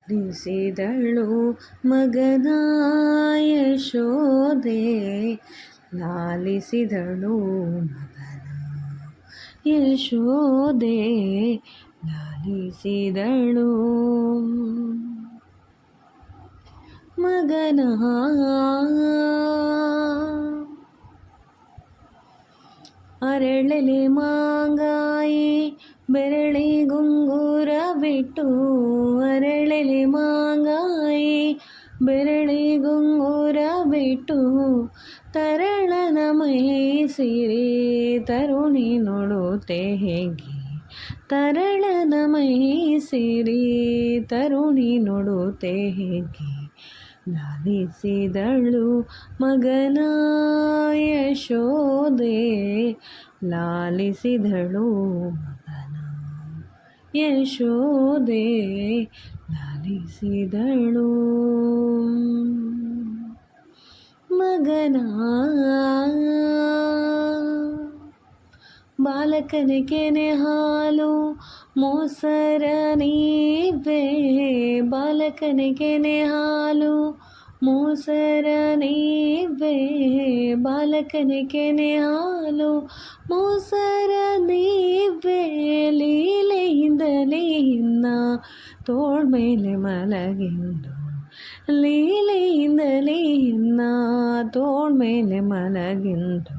ಲಾಲಿಸಿದಳು ಮಗನ ಯಶೋದೆ, ಲಾಲಿಸಿದಳು ಮಗನ ಯಶೋದೆ, ಲಾಲಿಸಿದಳು ಮಗನ. ಅರಳಲೆ ಮಾಂಗಾಯಿ ಬೆರಳಿ ಗುಂಗುರ ಬಿಟ್ಟು, ಅರಳಲೆ ಮಾಂಗಾಯಿ ಬೆರಳಿ ಗುಂಗುರ ಬಿಟ್ಟು, ತರಳನ ಮೈ ಸಿರಿ ತರುಣಿ ನೋಡುತ್ತೆ ಹೇಗೆ, ತರಳನ ಮೈ ಸಿರಿ ತರುಣಿ ನೋಡುತ್ತೆ ಹೇಗೆ, ಲಾಲಿಸಿದಳು ಮಗನ ಯಶೋದೆ, ಲಾಲಿಸಿದಳು ಮಗನ ಯಶೋದೆ, ಲಾಲಿಸಿದಳು ಮಗನ. ಬಾಲಕನ ಕೆನೆ ಹಾಲು ಮೊಸರ ನೀವೇ, ಬಾಲಕನ ಕೆನೆ ಹಾಲು ಮೊಸರ ನೀವೇ, ಬಾಲಕನ ಕೆನೆ ಹಾಲು ಮೊಸರ ನೀವೇ, ಲೀಲೆಯಿಂದಲೇ ಇನ್ನ ತೋಳ್ಮೇಲೆ ಮಲಗಿಂದು, ಲೀಲೆಯಿಂದಲೇ ಇನ್ನ ತೋಳ್ಮೇಲೆ ಮಲಗಿಂದು,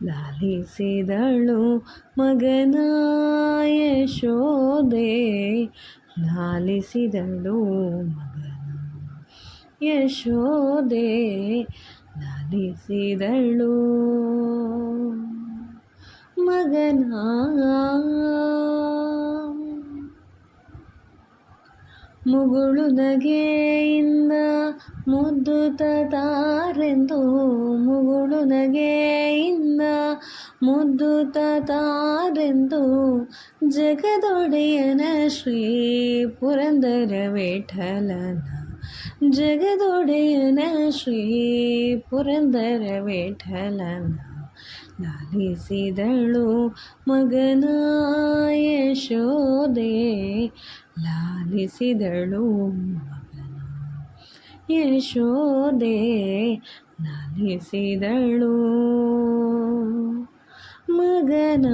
ಲಾಲಿಸಿದಳು ಮಗನ ಯಶೋದೆ, ಲಾಲಿಸಿದಳು ಮಗನ ಯಶೋದೆ, ಲಾಲಿಸಿದಳು ಮಗನ. ಮುಗುಳು ನಗೆಯಿಂದ ಮುದ್ದು ತಾರೆಂದು, ಮುಗುಳು ನಗೆಯಿಂದ ಮುದ್ದು ತಾರೆಂದು, ಜಗದೊಡೆಯನ ಶ್ರೀ ಪುರಂದರ ವಿಠಲನ, ಜಗದೊಡೆಯನ ಶ್ರೀ ಪುರಂದರ ವಿಠಲನ, ಲಾಲಿಸಿದಳು ಮಗನ ಯಶೋದೆ, ಲಾಲಿಸಿದಳು ಮಗನ ಯಶೋದೆ, ಲಾಲಿಸಿದಳು ಮಗನ.